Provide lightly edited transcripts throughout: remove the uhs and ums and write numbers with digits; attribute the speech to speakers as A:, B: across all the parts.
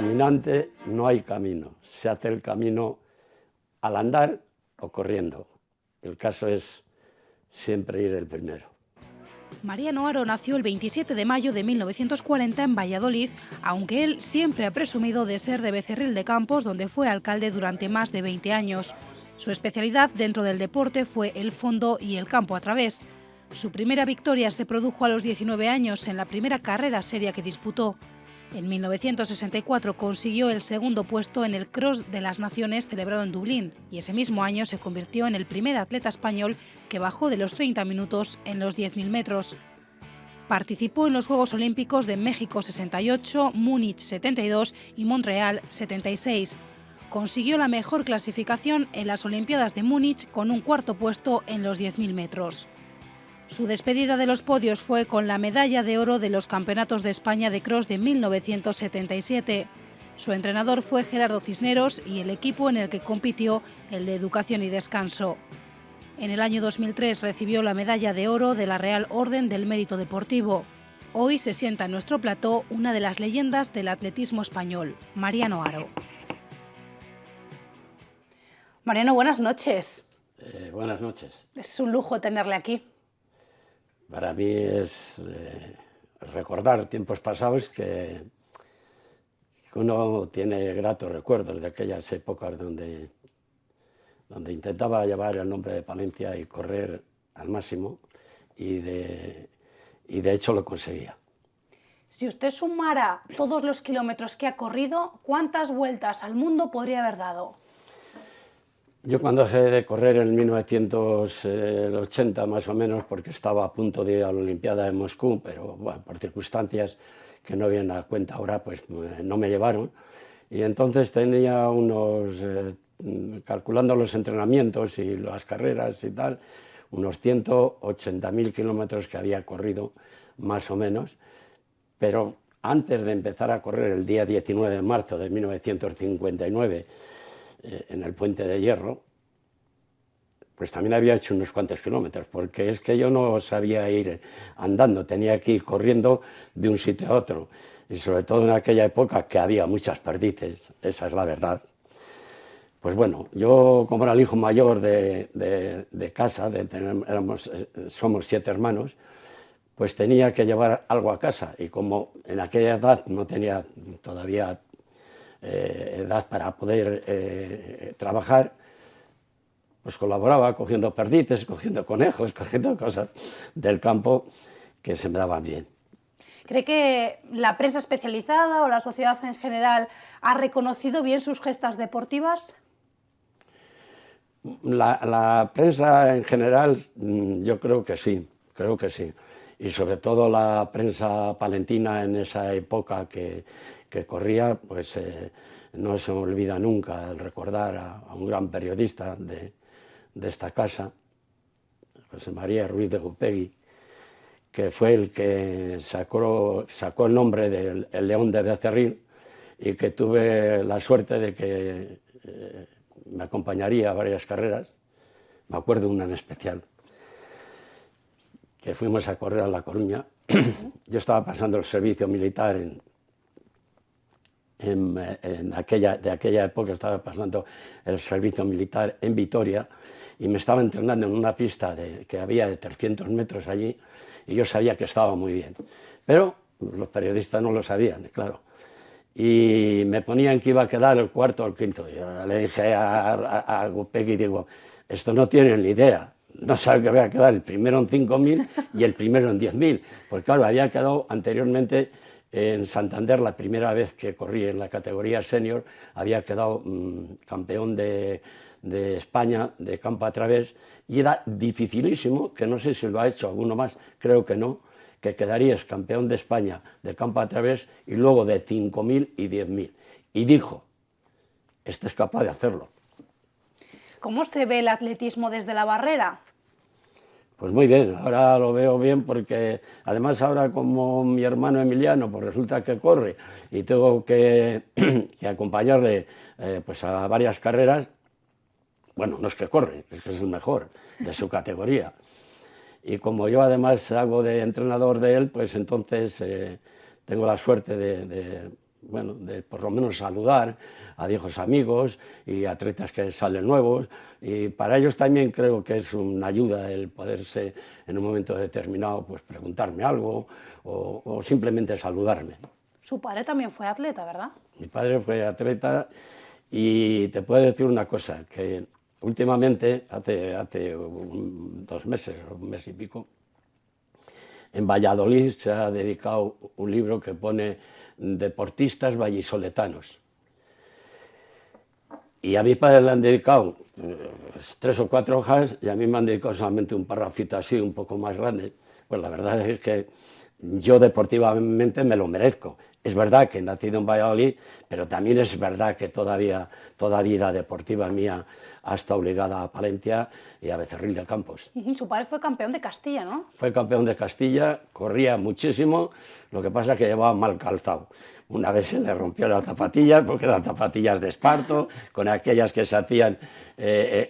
A: caminante no hay camino, se hace el camino al andar o corriendo. El caso es siempre ir el primero.
B: Mariano Haro nació el 27 de mayo de 1940 en Valladolid, aunque él siempre ha presumido de ser de Becerril de Campos, donde fue alcalde durante más de 20 años. Su especialidad dentro del deporte fue el fondo y el campo a través. Su primera victoria se produjo a los 19 años en la primera carrera seria que disputó. En 1964 consiguió el segundo puesto en el Cross de las Naciones celebrado en Dublín y ese mismo año se convirtió en el primer atleta español que bajó de los 30 minutos en los 10.000 metros. Participó en los Juegos Olímpicos de México 68, Múnich 72 y Montreal 76. Consiguió la mejor clasificación en las Olimpiadas de Múnich con un cuarto puesto en los 10.000 metros. Su despedida de los podios fue con la medalla de oro de los Campeonatos de España de Cross de 1977. Su entrenador fue Gerardo Cisneros y el equipo en el que compitió, el de Educación y Descanso. En el año 2003 recibió la medalla de oro de la Real Orden del Mérito Deportivo. Hoy se sienta en nuestro plató una de las leyendas del atletismo español, Mariano Haro. Mariano, buenas noches.
A: Buenas noches.
B: Es un lujo tenerle aquí.
A: Para mí es recordar tiempos pasados que uno tiene gratos recuerdos de aquellas épocas donde intentaba llevar el nombre de Palencia y correr al máximo y de hecho lo conseguía.
B: Si usted sumara todos los kilómetros que ha corrido, ¿cuántas vueltas al mundo podría haber dado?
A: Yo cuando dejé de correr en 1980 más o menos, porque estaba a punto de ir a la Olimpiada de Moscú, pero bueno, por circunstancias que no vienen a cuenta ahora, pues no me llevaron. Y entonces tenía calculando los entrenamientos y las carreras y tal, unos 180.000 kilómetros que había corrido, más o menos. Pero antes de empezar a correr el día 19 de marzo de 1959, en el Puente de Hierro, pues también había hecho unos cuantos kilómetros, porque es que yo no sabía ir andando, tenía que ir corriendo de un sitio a otro, y sobre todo en aquella época que había muchas perdices, esa es la verdad. Pues bueno, yo como era el hijo mayor de casa, somos 7 hermanos, pues tenía que llevar algo a casa, y como en aquella edad no tenía todavía edad para poder trabajar, pues colaboraba cogiendo perdices, cogiendo conejos, cogiendo cosas del campo que se me daban bien.
B: ¿Cree que la prensa especializada o la sociedad en general ha reconocido bien sus gestas deportivas?
A: La prensa en general yo creo que sí, y sobre todo la prensa palentina en esa época que corría, pues no se me olvida nunca el recordar a un gran periodista de esta casa, José María Ruiz de Gupegui, que fue el que sacó el nombre del León de Becerril y que tuve la suerte de que me acompañaría a varias carreras. Me acuerdo una en especial, que fuimos a correr a La Coruña. Yo estaba pasando el servicio militar de aquella época, estaba pasando el servicio militar en Vitoria y me estaba entrenando en una pista que había de 300 metros allí y yo sabía que estaba muy bien, pero los periodistas no lo sabían, claro. Y me ponían que iba a quedar el cuarto o el quinto. Yo le dije a Gupegui, digo, esto no tienen ni idea, no sabe que voy a quedar el primero en 5.000 y el primero en 10.000, porque claro, había quedado anteriormente en Santander, la primera vez que corrí en la categoría senior, había quedado campeón de España de campo a través y era dificilísimo, que no sé si lo ha hecho alguno más, creo que no, que quedarías campeón de España de campo a través y luego de 5.000 y 10.000. Y dijo, este es capaz de hacerlo.
B: ¿Cómo se ve el atletismo desde la barrera?
A: Pues muy bien, ahora lo veo bien porque además ahora como mi hermano Emiliano pues resulta que corre y tengo que acompañarle pues a varias carreras, bueno, no es que corre, es que es el mejor de su categoría. Y como yo además hago de entrenador de él, pues entonces tengo la suerte bueno, de por lo menos saludar a viejos amigos y atletas que salen nuevos, y para ellos también creo que es una ayuda el poderse en un momento determinado pues preguntarme algo o simplemente saludarme.
B: Su padre también fue atleta, ¿verdad?
A: Mi padre fue atleta y te puedo decir una cosa, que últimamente, hace 2 meses o un mes y pico, en Valladolid se ha dedicado un libro que pone deportistas vallisoletanos. Y a mi padre le han dedicado 3 o 4 hojas y a mí me han dedicado solamente un parrafito así, un poco más grande. Pues la verdad es que yo deportivamente me lo merezco. Es verdad que he nacido en Valladolid, pero también es verdad que toda vida deportiva mía ha estado ligada a Palencia y a Becerril de Campos.
B: Su padre fue campeón de Castilla, ¿no?
A: Fue campeón de Castilla, corría muchísimo, lo que pasa es que llevaba mal calzado. Una vez se le rompió las zapatillas, porque eran zapatillas de esparto, con aquellas que se hacían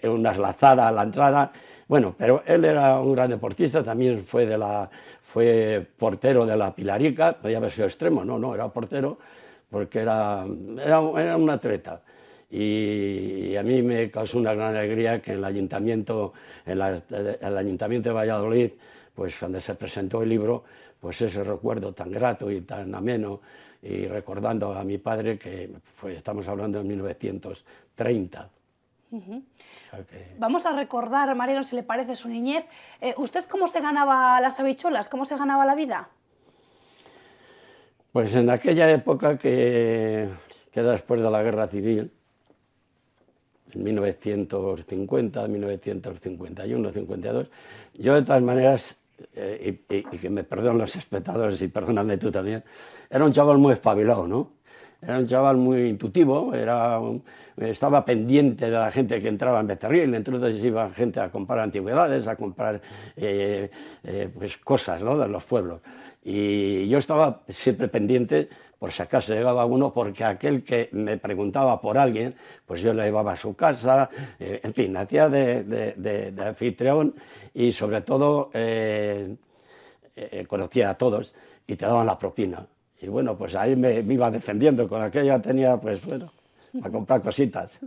A: unas lazadas a la entrada. Bueno, pero él era un gran deportista, también fue portero de la Pilarica, podía haber sido extremo, no, era portero, porque era un atleta. Y a mí me causó una gran alegría que en el ayuntamiento de Valladolid, pues cuando se presentó el libro, pues ese recuerdo tan grato y tan ameno, y recordando a mi padre, que estamos hablando de 1930.
B: O sea que... Vamos a recordar, Mariano, si le parece, su niñez. ¿Usted cómo se ganaba las habichuelas? ¿Cómo se ganaba la vida?
A: Pues en aquella época que era después de la Guerra Civil, en 1950, 1951, 52, yo de todas maneras, y que me perdonen los espectadores y perdóname tú también, era un chaval muy espabilado, ¿no? Era un chaval muy intuitivo, estaba pendiente de la gente que entraba en Becerril, entonces iba gente a comprar antigüedades, a comprar pues cosas, ¿no?, de los pueblos. Y yo estaba siempre pendiente, por si acaso llegaba uno, porque aquel que me preguntaba por alguien, pues yo le llevaba a su casa, en fin, hacía de anfitrión y sobre todo conocía a todos y te daban la propina. Y bueno, pues ahí me iba defendiendo, con aquella tenía, pues bueno, a comprar cositas.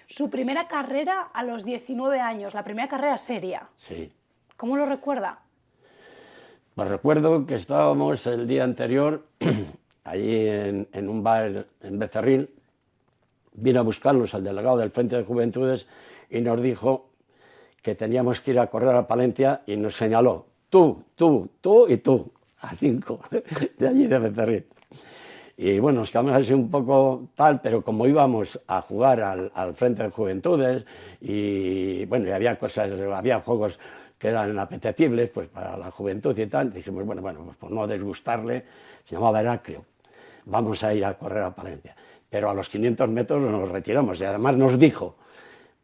B: Su primera carrera a los 19 años, la primera carrera seria.
A: Sí.
B: ¿Cómo lo recuerda?
A: Pues recuerdo que estábamos el día anterior allí en un bar en Becerril, vino a buscarnos al delegado del Frente de Juventudes y nos dijo que teníamos que ir a correr a Palencia y nos señaló, tú y tú, a 5 de allí de Becerril. Y bueno, nos quedamos así un poco tal, pero como íbamos a jugar al Frente de Juventudes y bueno, y había juegos que eran apetecibles pues para la juventud y tal, dijimos, bueno, pues por no desgustarle, se llamaba Heraclio, vamos a ir a correr a Palencia. Pero a los 500 metros nos retiramos y además nos dijo,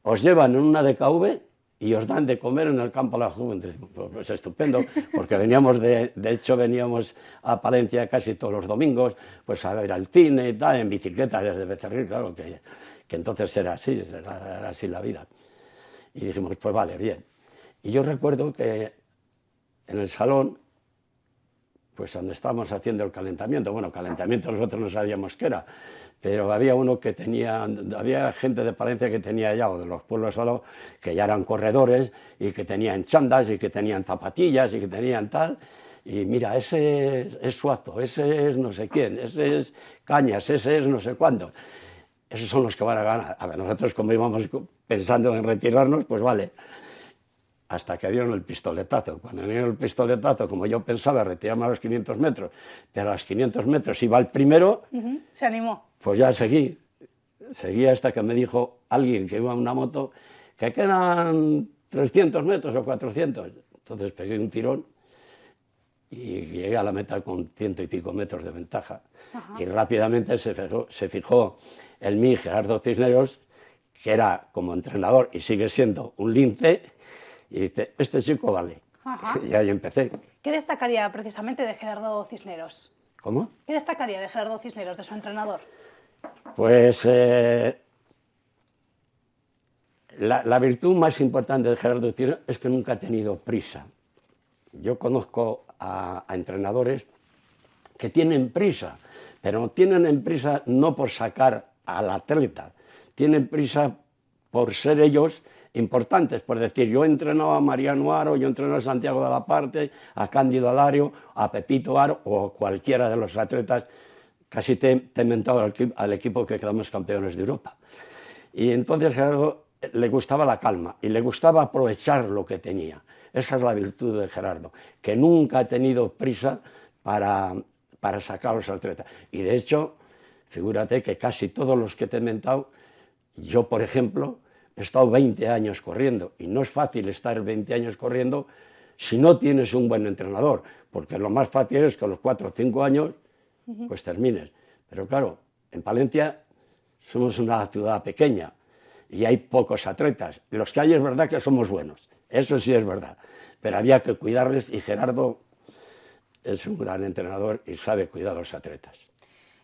A: os llevan en una DKV y os dan de comer en el campo de la juventud. Pues estupendo, porque de hecho veníamos a Palencia casi todos los domingos, pues a ver al cine y tal, en bicicleta desde Becerril, claro, que entonces era así la vida. Y dijimos, pues vale, bien. Y yo recuerdo que en el salón, pues donde estábamos haciendo el calentamiento, bueno, calentamiento nosotros no sabíamos qué era, pero había gente de Palencia que tenía ya, o de los pueblos solo, que ya eran corredores y que tenían chandas y que tenían zapatillas y que tenían tal, y mira, ese es Suazo, ese es no sé quién, ese es Cañas, ese es no sé cuándo. Esos son los que van a ganar. A ver, nosotros como íbamos pensando en retirarnos, pues vale. Hasta que dieron el pistoletazo. Cuando dieron el pistoletazo, como yo pensaba, retirarme a los 500 metros, pero a los 500 metros iba el primero,
B: se animó.
A: Pues ya seguí hasta que me dijo alguien que iba en una moto que quedan 300 metros o 400. Entonces pegué un tirón y llegué a la meta con 100 y pico metros de ventaja. Ajá. Y rápidamente se fijó en mí Gerardo Cisneros, que era como entrenador y sigue siendo un lince, y dice, este chico vale. Ajá. Y ahí empecé.
B: ¿Qué destacaría precisamente de Gerardo Cisneros?
A: ¿Cómo?
B: ¿Qué destacaría de Gerardo Cisneros, de su entrenador?
A: Pues la virtud más importante de Gerardo Cisneros es que nunca ha tenido prisa. Yo conozco a entrenadores que tienen prisa, pero tienen prisa no por sacar al atleta, tienen prisa por ser ellos importantes, por decir, yo he entrenado a Mariano Haro, yo he entrenado a Santiago de la Parte, a Cándido Alario, a Pepito Haro o cualquiera de los atletas. Casi te he mentado al equipo que quedamos campeones de Europa. Y entonces Gerardo le gustaba la calma y le gustaba aprovechar lo que tenía. Esa es la virtud de Gerardo, que nunca ha tenido prisa para sacar a los atletas. Y de hecho, figúrate que casi todos los que te he mentado, yo por ejemplo, he estado 20 años corriendo y no es fácil estar 20 años corriendo si no tienes un buen entrenador, porque lo más fácil es que a los 4 o 5 años pues termines. Pero claro, en Palencia somos una ciudad pequeña y hay pocos atletas. Los que hay es verdad que somos buenos, eso sí es verdad, pero había que cuidarles y Gerardo es un gran entrenador y sabe cuidar a los atletas.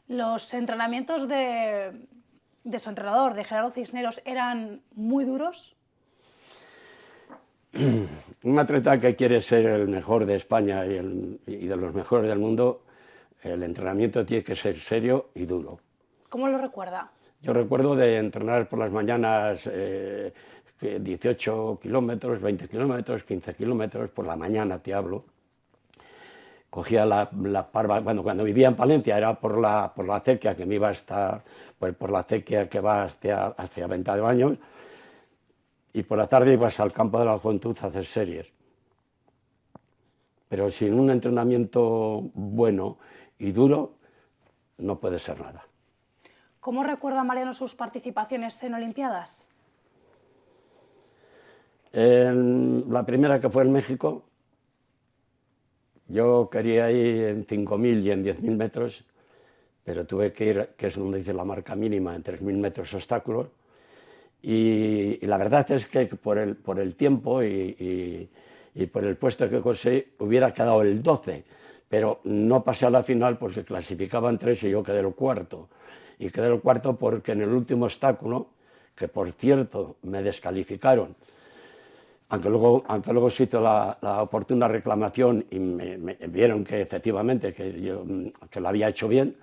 B: ¿Los entrenamientos de su entrenador, de Gerardo Cisneros, eran muy duros?
A: Un atleta que quiere ser el mejor de España y de los mejores del mundo, el entrenamiento tiene que ser serio y duro.
B: ¿Cómo lo recuerda?
A: Yo recuerdo de entrenar por las mañanas 18 kilómetros, 20 kilómetros, 15 kilómetros, por la mañana te hablo. Cogía la parva, bueno, cuando vivía en Palencia era por la acequia que me iba hasta, pues por la acequia que va hacia Venta de Baños, y por la tarde ibas al campo de la Juventud a hacer series. Pero sin un entrenamiento bueno y duro, no puede ser nada.
B: ¿Cómo recuerda Mariano sus participaciones en Olimpiadas?
A: La primera, que fue en México, yo quería ir en 5.000 y en 10.000 metros, pero tuve que ir, que es donde dice la marca mínima, en 3.000 metros obstáculos, y la verdad es que por el tiempo y por el puesto que conseguí hubiera quedado el 12, pero no pasé a la final porque clasificaban 3 y yo quedé el cuarto. Y quedé el cuarto porque en el último obstáculo, que por cierto me descalificaron, aunque luego se hizo la oportuna reclamación y me vieron que efectivamente que lo había hecho bien,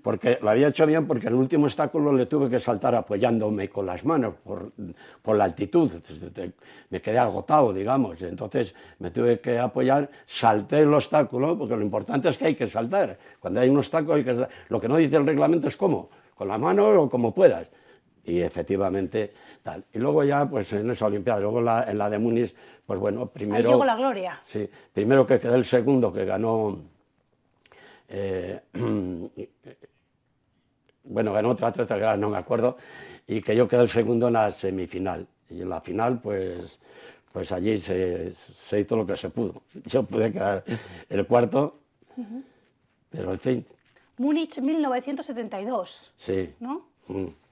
A: porque lo había hecho bien porque en el último obstáculo le tuve que saltar apoyándome con las manos por la altitud, me quedé agotado, digamos, entonces me tuve que apoyar, salté el obstáculo, porque lo importante es que hay que saltar, cuando hay un obstáculo hay que saltar. Lo que no dice el reglamento es cómo, con la mano o como puedas. Y efectivamente tal. Y luego ya, pues en esa Olimpiada, luego en la de Múnich, pues bueno, primero...
B: Ahí llegó la gloria.
A: Sí, primero que quedé el segundo, que ganó... bueno, ganó otra atleta que ahora no me acuerdo, y que yo quedé el segundo en la semifinal. Y en la final, pues allí se hizo lo que se pudo. Yo pude quedar el cuarto, pero en fin.
B: Múnich 1972,
A: sí.
B: ¿no?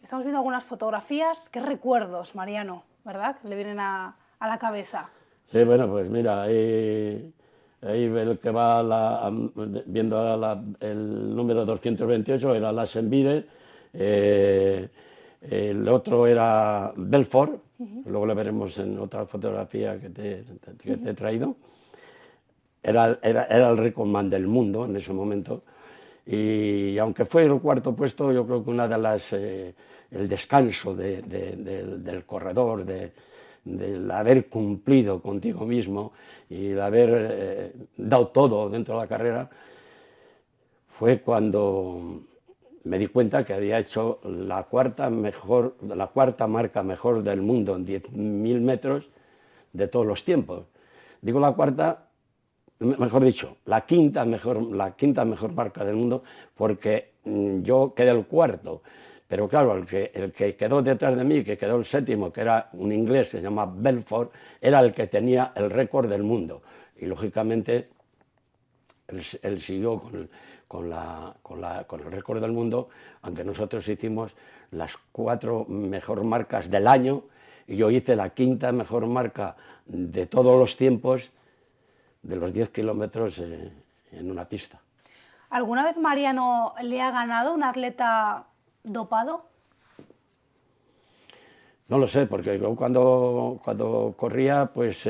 B: Estamos viendo algunas fotografías. Qué recuerdos, Mariano, ¿verdad? Que le vienen a la cabeza.
A: Sí, bueno, pues mira, ahí el que va viendo el número 228 era Lassenvide, el otro era Belfort, luego lo veremos en otra fotografía que te he traído. Era el recordman del mundo en ese momento. Y aunque fue el cuarto puesto, yo creo que una de las... el descanso del corredor, del haber cumplido contigo mismo y el haber dado todo dentro de la carrera, fue cuando me di cuenta que había hecho la cuarta marca mejor del mundo en 10.000 metros de todos los tiempos. Digo la cuarta, mejor dicho, la quinta mejor marca del mundo, porque yo quedé el cuarto, pero claro, el que quedó detrás de mí, que quedó el séptimo, que era un inglés que se llama Belfort, era el que tenía el récord del mundo, y lógicamente él siguió con el récord del mundo, aunque nosotros hicimos las 4 mejor marcas del año, y yo hice la quinta mejor marca de todos los tiempos, de los 10 kilómetros en una pista.
B: ¿Alguna vez Mariano le ha ganado un atleta dopado?
A: No lo sé, porque yo cuando corría, pues,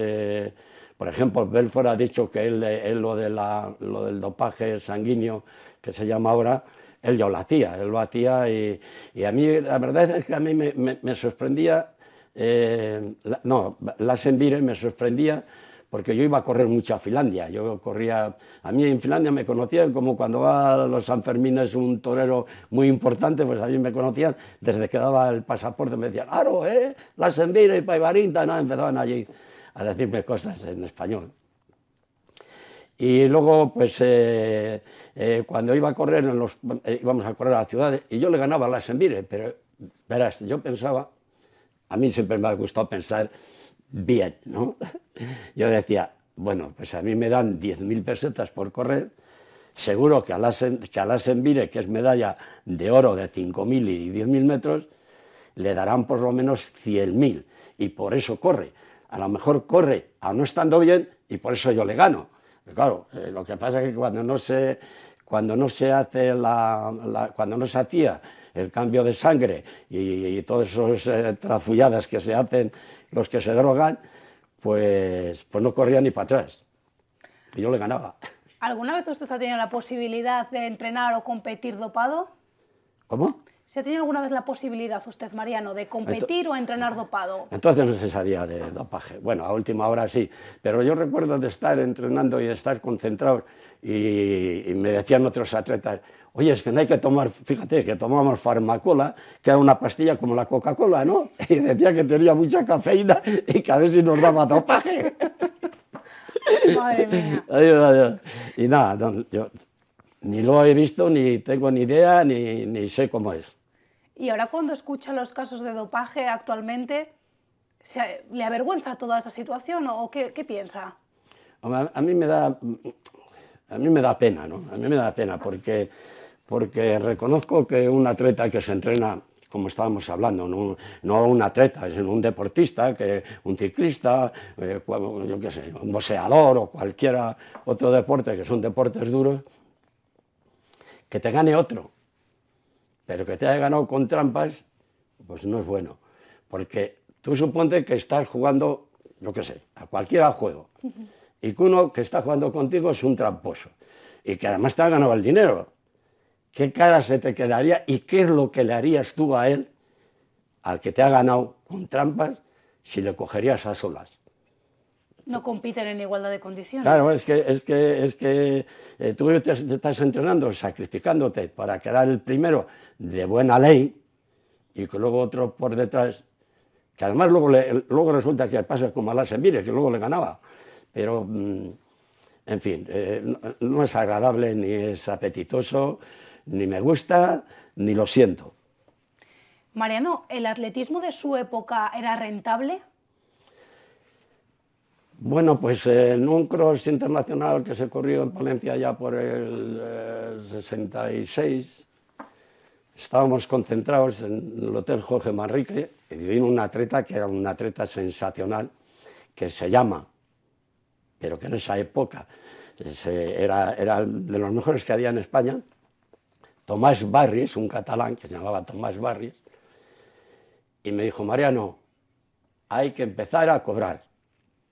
A: por ejemplo, Belfort ha dicho que él lo del dopaje sanguíneo, que se llama ahora, él ya él lo hacía y a mí, la verdad es que a mí me sorprendía, Lassenvire me sorprendía porque yo iba a correr mucho a Finlandia, yo corría, a mí en Finlandia me conocían como cuando va a los Sanfermines un torero muy importante, pues a mí me conocían, desde que daba el pasaporte me decían, ¡Aro, Lassenvire y Paivarinta! No, empezaban allí a decirme cosas en español. Y luego, pues, cuando iba a correr, íbamos a correr a las ciudades, y yo le ganaba a Lassenvire, pero, verás, yo pensaba, a mí siempre me ha gustado pensar bien, ¿no? Yo decía, bueno, pues a mí me dan 10.000 pesetas por correr, seguro que a Lassenvire, que es medalla de oro de 5.000 y 10.000 metros, le darán por lo menos 100.000, y por eso corre. A lo mejor corre a no estando bien, y por eso yo le gano. Pero claro, lo que pasa es que cuando no se hacía el cambio de sangre y todas esas trafulladas que se hacen los que se drogan, pues no corría ni para atrás. Y yo le ganaba.
B: ¿Alguna vez usted ha tenido la posibilidad de entrenar o competir dopado?
A: ¿Cómo?
B: ¿Se ha tenido alguna vez la posibilidad usted, Mariano, de competir o entrenar dopado?
A: Entonces no se sabía de dopaje. Bueno, a última hora sí, pero yo recuerdo de estar entrenando y de estar concentrado y me decían otros atletas, oye, es que no hay que tomar, fíjate, que tomamos farmacola, que era una pastilla como la Coca-Cola, ¿no? Y decía que tenía mucha cafeína y que a ver si nos daba dopaje.
B: Madre mía.
A: Ay. Y nada, yo ni lo he visto, ni tengo ni idea, ni sé cómo es.
B: Y ahora cuando escucha los casos de dopaje actualmente, ¿le avergüenza toda esa situación o qué piensa?
A: A mí me da pena, ¿no? A mí me da pena porque reconozco que un atleta que se entrena, como estábamos hablando, no un atleta, sino un deportista, un ciclista, yo qué sé, un boxeador o cualquier otro deporte, que son deportes duros, que te gane otro, pero que te haya ganado con trampas, pues no es bueno, porque tú suponte que estás jugando, yo qué sé, a cualquier juego, y que uno que está jugando contigo es un tramposo, y que además te ha ganado el dinero. ¿Qué cara se te quedaría y qué es lo que le harías tú a él, al que te ha ganado con trampas, si le cogerías a solas?
B: No compiten en igualdad de condiciones.
A: Claro, es que tú te estás entrenando, sacrificándote para quedar el primero de buena ley y que luego otro por detrás, que además luego resulta que pasa como a Lassenvire, que luego le ganaba. Pero, en fin, no es agradable, ni es apetitoso, ni me gusta, ni lo siento.
B: Mariano, ¿el atletismo de su época era rentable?
A: Bueno, pues en un cross internacional que se corrió en Palencia ya por el 66, estábamos concentrados en el Hotel Jorge Manrique y vino un atleta que era un atleta sensacional, que se llama, pero que en esa época era de los mejores que había en España, Tomás Barris, un catalán que se llamaba Tomás Barris, y me dijo, Mariano, hay que empezar a cobrar.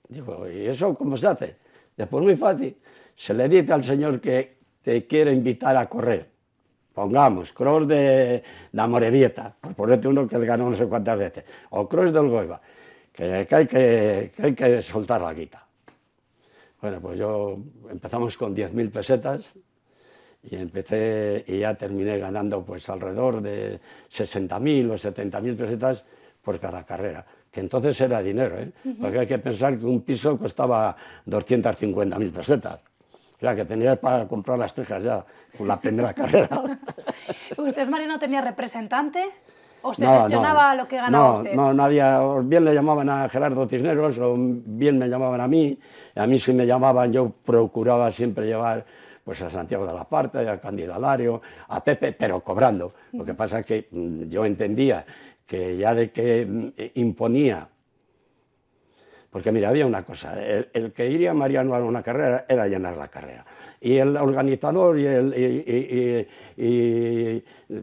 A: Digo, ¿y eso cómo se hace? Después muy fácil, se le dice al señor que te quiere invitar a correr, pongamos, cross de Amorebieta, por ponerte uno que él ganó no sé cuántas veces, o cross del Goiba, que hay que soltar la guita. Bueno, pues empezamos con 10.000 pesetas y ya terminé ganando pues alrededor de 60.000 o 70.000 pesetas por cada carrera, que entonces era dinero, ¿eh? Porque hay que pensar que un piso costaba 250.000 pesetas. O sea, que tenías para comprar las tejas ya con la primera carrera.
B: ¿Usted, Mariano, tenía representante o se gestionaba lo que ganaba usted?
A: No había, bien le llamaban a Gerardo Cisneros o bien me llamaban a mí si me llamaban yo procuraba siempre llevar pues a Santiago de la Parta, a Cándido Alario, a Pepe, pero cobrando. Lo que pasa es que yo entendía que ya de que imponía, porque mira, había una cosa, el que iría Mariano a una carrera era llenar la carrera, y el organizador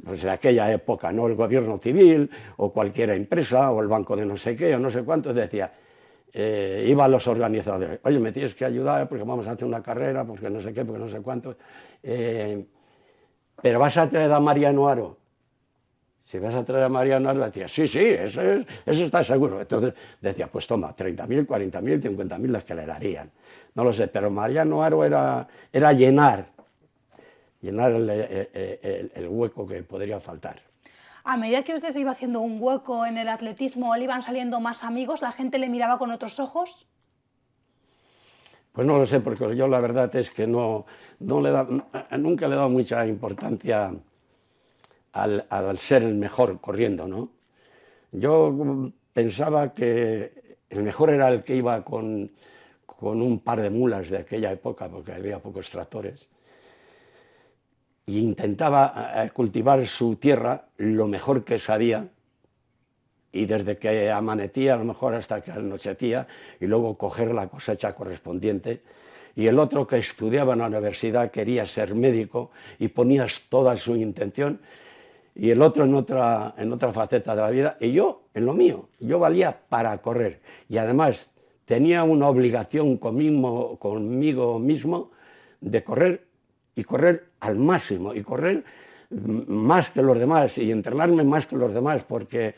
A: pues de aquella época, ¿no? El gobierno civil o cualquier empresa o el banco de no sé qué o no sé cuánto decía, iban los organizadores, oye, me tienes que ayudar porque vamos a hacer una carrera, porque no sé qué, porque no sé cuánto, pero vas a traer a Mariano Haro. Si vas a traer a Mariano Haro, decía, sí, eso está seguro. Entonces decía, pues toma, 30.000, 40.000, 50.000 las que le darían. No lo sé, pero Mariano Haro era llenar el hueco que podría faltar.
B: A medida que usted se iba haciendo un hueco en el atletismo, ¿le iban saliendo más amigos? ¿La gente le miraba con otros ojos?
A: Pues no lo sé, porque yo la verdad es que nunca le he dado mucha importancia al ser el mejor corriendo, ¿no? Yo pensaba que el mejor era el que iba con un par de mulas de aquella época, porque había pocos tractores, e intentaba cultivar su tierra lo mejor que sabía, y desde que amanecía a lo mejor hasta que anochecía, y luego coger la cosecha correspondiente. Y el otro, que estudiaba en la universidad, quería ser médico y ponía toda su intención, y el otro en otra faceta de la vida, y yo en lo mío. Yo valía para correr, y además tenía una obligación conmigo mismo de correr, y correr al máximo, y correr más que los demás, y entrenarme más que los demás, porque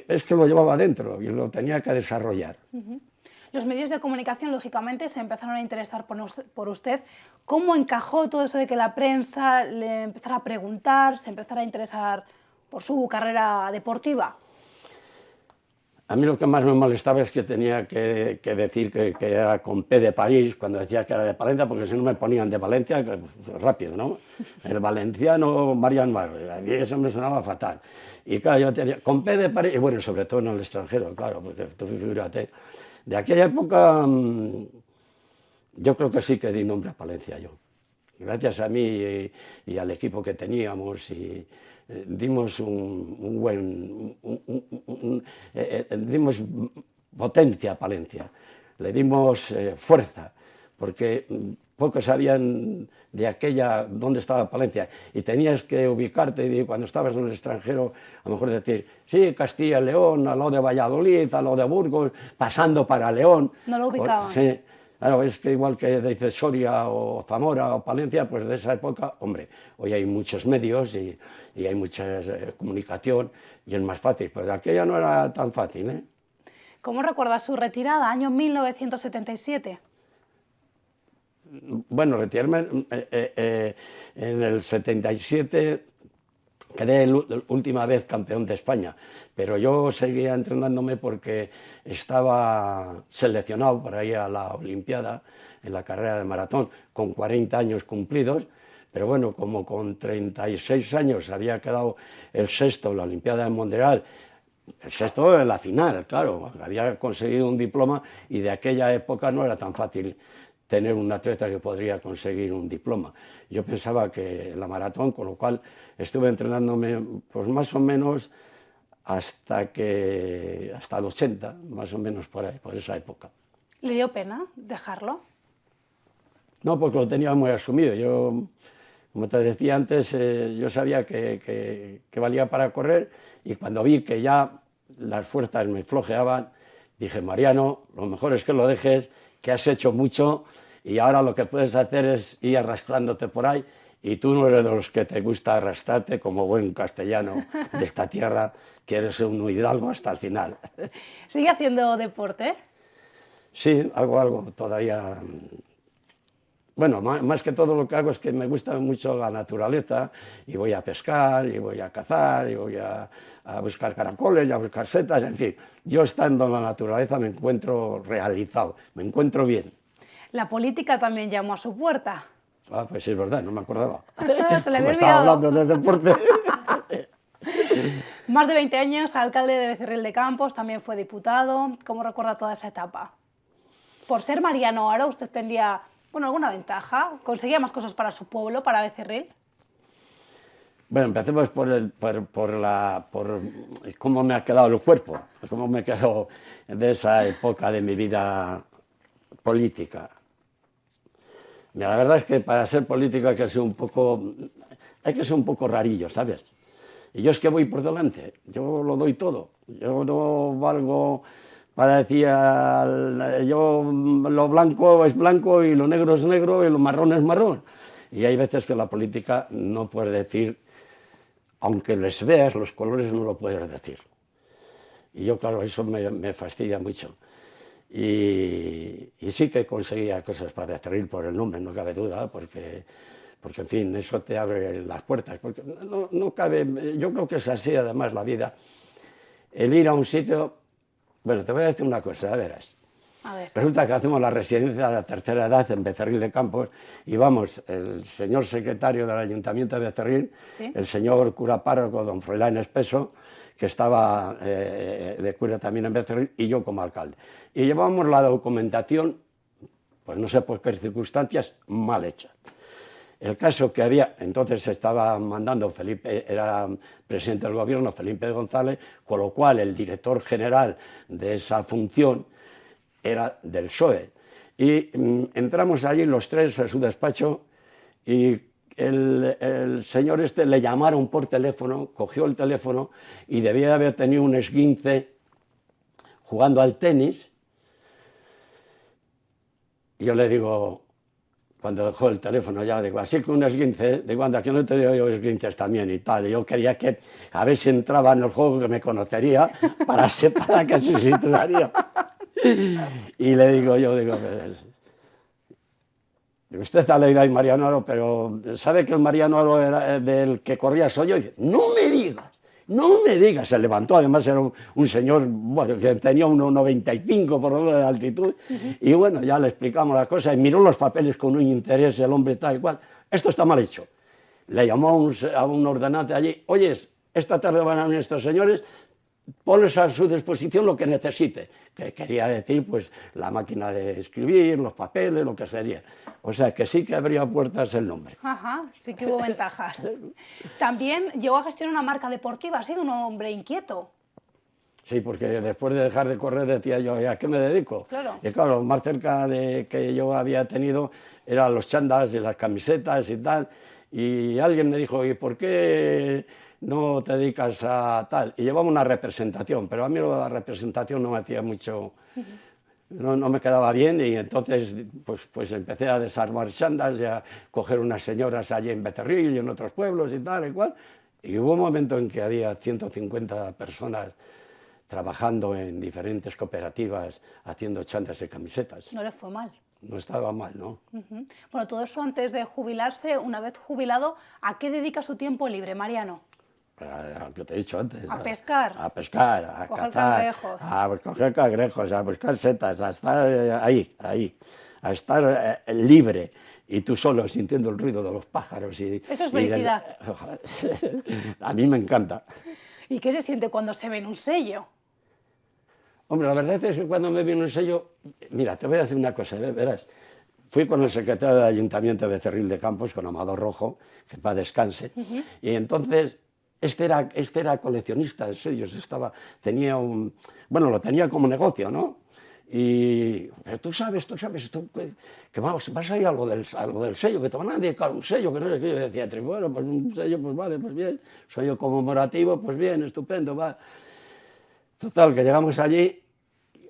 A: es que lo llevaba dentro y lo tenía que desarrollar.
B: Los medios de comunicación, lógicamente, se empezaron a interesar por usted. ¿Cómo encajó todo eso de que la prensa le empezara a preguntar, se empezara a interesar por su carrera deportiva?
A: A mí lo que más me molestaba es que tenía que decir que era con P de París, cuando decía que era de Palencia, porque si no me ponían de Valencia, rápido, ¿no? El valenciano Mariano Haro, a mí eso me sonaba fatal. Y claro, yo tenía con P de París, y bueno, sobre todo en el extranjero, claro, porque tú figúrate, de aquella época yo creo que sí que di nombre a Palencia yo. Gracias a mí y al equipo que teníamos, y dimos dimos potencia a Palencia, le dimos fuerza, porque pocos sabían de aquella dónde estaba Palencia, y tenías que ubicarte, y cuando estabas en el extranjero, a lo mejor decir, sí, Castilla y León, al lado de Valladolid, al lado de Burgos, pasando para León.
B: No lo ubicaban.
A: Sí. Claro, es que igual que dice Soria o Zamora o Palencia, pues de esa época, hombre, hoy hay muchos medios y hay mucha comunicación y es más fácil, pero de aquella no era tan fácil, ¿eh?
B: ¿Cómo recuerda su retirada, año 1977?
A: Bueno, retirarme en el 77, quedé la última vez campeón de España, pero yo seguía entrenándome porque estaba seleccionado para ir a la Olimpiada en la carrera de maratón con 40 años cumplidos, pero bueno, como con 36 años había quedado el sexto en la Olimpiada de Montreal, el sexto en la final, claro, había conseguido un diploma, y de aquella época no era tan fácil tener un atleta que podría conseguir un diploma. Yo pensaba que la maratón, con lo cual estuve entrenándome pues más o menos hasta el 80, más o menos por ahí, por esa época.
B: ¿Le dio pena dejarlo?
A: No, porque lo tenía muy asumido. Yo, como te decía antes, yo sabía que valía para correr, y cuando vi que ya las fuerzas me flojeaban, dije, Mariano, lo mejor es que lo dejes, que has hecho mucho, y ahora lo que puedes hacer es ir arrastrándote por ahí, y tú no eres de los que te gusta arrastrarte, como buen castellano de esta tierra, que eres un hidalgo hasta el final.
B: ¿Sigue haciendo deporte?
A: Sí, hago algo todavía. Bueno, más que todo lo que hago es que me gusta mucho la naturaleza, y voy a pescar, y voy a cazar, y voy a buscar caracoles, y a buscar setas, en fin. Yo, estando en la naturaleza, me encuentro realizado, me encuentro bien.
B: La política también llamó a su puerta.
A: Ah, pues sí, es verdad, no me acordaba.
B: Se le había
A: estaba
B: olvidado.
A: hablando de deporte.
B: Más de 20 años, alcalde de Becerril de Campos, también fue diputado. ¿Cómo recuerda toda esa etapa? Por ser Mariano Haro, ¿usted tendría alguna ventaja? ¿Conseguía más cosas para su pueblo, para Becerril?
A: Bueno, empecemos por cómo me ha quedado el cuerpo, cómo me quedó de esa época de mi vida política. Mira, la verdad es que para ser político hay que ser un poco rarillo, ¿sabes? Y yo es que voy por delante, yo lo doy todo, yo no valgo para decir, yo lo blanco es blanco y lo negro es negro y lo marrón es marrón. Y hay veces que la política no puedes decir, aunque les veas los colores, no lo puedes decir. Y yo, claro, eso me fastidia mucho. Y sí que conseguía cosas para Becerril por el nombre, no cabe duda, porque en fin, eso te abre las puertas. Porque no cabe, yo creo que es así además la vida. El ir a un sitio, bueno, te voy a decir una cosa, verás.
B: A ver.
A: Resulta que hacemos la residencia de la tercera edad en Becerril de Campos y vamos, el señor secretario del Ayuntamiento de Becerril, ¿sí?, el señor cura párroco, don Froilán Espeso, que estaba de cura también en Becerril, y yo como alcalde. Y llevábamos la documentación, pues no sé por qué circunstancias, mal hecha. El caso que había, entonces estaba mandando Felipe, era presidente del gobierno, Felipe González, con lo cual el director general de esa función era del PSOE. Y entramos allí los tres a su despacho y el señor este le llamaron por teléfono, cogió el teléfono y debía de haber tenido un esguince jugando al tenis. Y yo le digo, cuando dejó el teléfono ya, digo, así que un esguince, digo, anda, que no te digo yo esguinces también y tal. Y yo quería que, a ver si entraba en el juego, que me conocería para que se situaría. Y le digo yo, usted ha leído ahí Mariano Aro, pero ¿sabe que el Mariano Aro era del que corría soy yo? Y dice, no me digas, se levantó, además era un señor, bueno, que tenía 1,95 por lo menos de altitud, y bueno, ya le explicamos la cosa, y miró los papeles con un interés, el hombre tal y cual, esto está mal hecho. Le llamó a un ordenante allí, oye, esta tarde van a venir estos señores, ponles a su disposición lo que necesite, que quería decir pues la máquina de escribir, los papeles, lo que sería. O sea que sí que abría puertas el nombre.
B: Ajá, sí que hubo ventajas. También llegó a gestionar una marca deportiva, ha sido un hombre inquieto.
A: Sí, porque después de dejar de correr decía yo, ¿a qué me dedico?
B: Claro.
A: Y claro, lo más cerca de que yo había tenido eran los chandas y las camisetas y tal, y alguien me dijo, ¿y por qué no te dedicas a tal? Y llevaba una representación, pero a mí lo de la representación no me hacía mucho, no me quedaba bien, y entonces pues empecé a desarmar chandas y a coger unas señoras allí en Becerril y en otros pueblos y tal y cual, y hubo un momento en que había 150 personas trabajando en diferentes cooperativas haciendo chandas y camisetas.
B: No le fue mal.
A: No estaba mal, ¿no?
B: Bueno, todo eso antes de jubilarse. Una vez jubilado, ¿a qué dedica su tiempo libre, Mariano?
A: A lo que te he dicho antes.
B: A pescar.
A: A pescar, a
B: coger
A: cazar,
B: cangrejos.
A: a coger cangrejos, a buscar setas, a estar ahí, a estar libre y tú solo sintiendo el ruido de los pájaros.
B: Eso es felicidad.
A: A mí me encanta.
B: ¿Y qué se siente cuando se ve en un sello?
A: Hombre, la verdad es que cuando me vino el sello, mira, te voy a decir una cosa, verás, fui con el secretario del Ayuntamiento de Becerril de Campos, con Amador Rojo, que para descanse, y entonces este era coleccionista de sellos, tenía bueno, lo tenía como negocio, ¿no? Pero tú sabes, que vas a ir algo del sello, que te van a dedicar un sello, que no sé qué. Yo decía, bueno, pues un sello, pues vale, pues bien, sello conmemorativo, pues bien, estupendo, va. Total, que llegamos allí,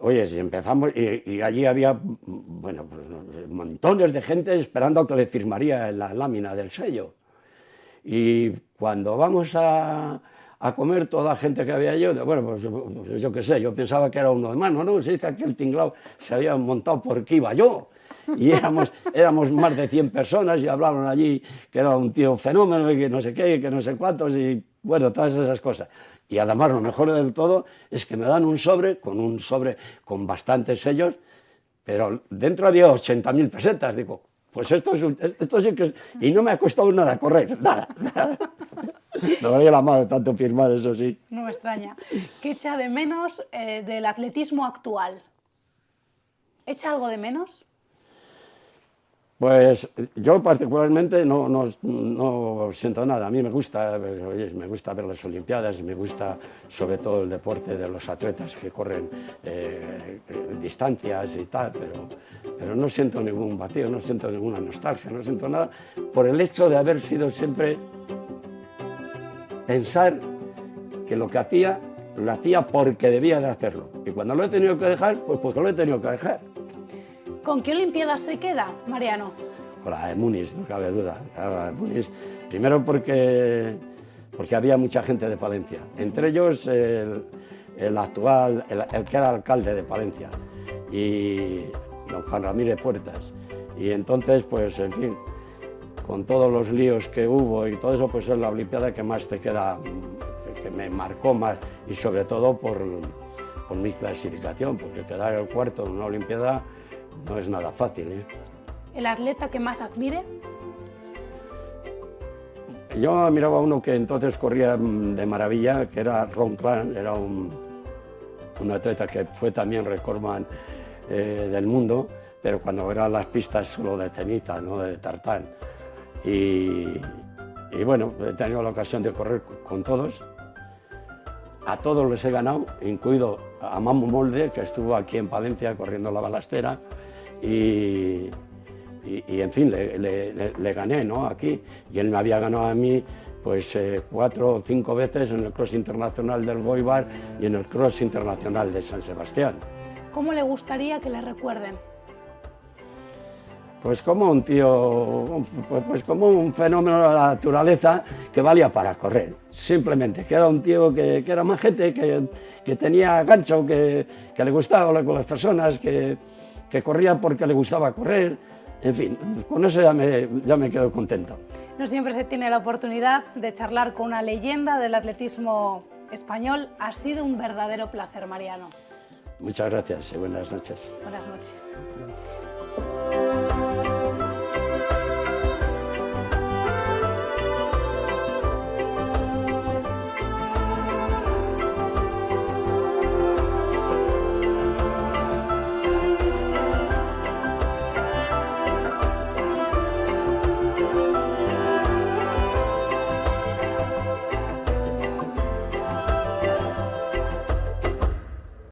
A: oye, si empezamos, y allí había, bueno, pues, montones de gente esperando a que le firmaría la lámina del sello. Y cuando vamos a comer, toda la gente que había bueno, pues yo qué sé, yo pensaba que era uno de mano, ¿no? Si es que aquel tinglao se había montado porque iba yo. Y éramos más de 100 personas y hablaron allí que era un tío fenómeno y que no sé qué, que no sé cuántos, y bueno, todas esas cosas. Y además lo mejor del todo es que me dan un sobre con bastantes sellos, pero dentro había 80.000 pesetas. Digo, pues esto sí que es... Y no me ha costado nada correr, nada. Me daría la mano de tanto firmar, eso sí.
B: No me extraña. ¿Qué echa de menos del atletismo actual? ¿Echa algo de menos?
A: Pues yo particularmente no siento nada. A mí me gusta ver las Olimpiadas, me gusta sobre todo el deporte de los atletas que corren distancias y tal, pero no siento ningún vacío, no siento ninguna nostalgia, no siento nada por el hecho de haber sido siempre pensar que lo que hacía, lo hacía porque debía de hacerlo. Y cuando lo he tenido que dejar, pues porque lo he tenido que dejar.
B: ¿Con qué Olimpiadas se queda, Mariano?
A: con la de Muniz, no cabe duda. Claro, la de Muniz, primero porque había mucha gente de Palencia, entre ellos el actual, el que era alcalde de Palencia, y don Juan Ramírez Puertas. Y entonces, pues, en fin, con todos los líos que hubo y todo eso, pues es la Olimpiada que más te queda, que me marcó más, y sobre todo por mi clasificación, porque quedar el cuarto en una Olimpiada no es nada fácil, ¿eh?
B: ¿El atleta que más admire?
A: Yo miraba a uno que entonces corría de maravilla, que era Ron Clan, era un atleta que fue también recordman del mundo, pero cuando eran las pistas solo de ceniza, no de tartán. Y bueno, he tenido la ocasión de correr con todos. A todos les he ganado, incluido a Mamo Molde, que estuvo aquí en Palencia corriendo la balastera, y en fin, le gané, ¿no?, aquí. Y él me había ganado a mí pues 4 o 5 veces en el Cross Internacional del Goibar y en el Cross Internacional de San Sebastián.
B: ¿Cómo le gustaría que le recuerden?
A: Pues como un tío, pues como un fenómeno de la naturaleza que valía para correr, simplemente, que era un tío que era majete, que tenía gancho, que le gustaba hablar con las personas, que corría porque le gustaba correr, en fin, con eso ya me quedo contento.
B: No siempre se tiene la oportunidad de charlar con una leyenda del atletismo español. Ha sido un verdadero placer, Mariano.
A: Muchas gracias y buenas noches.
B: Buenas noches.
A: Gracias.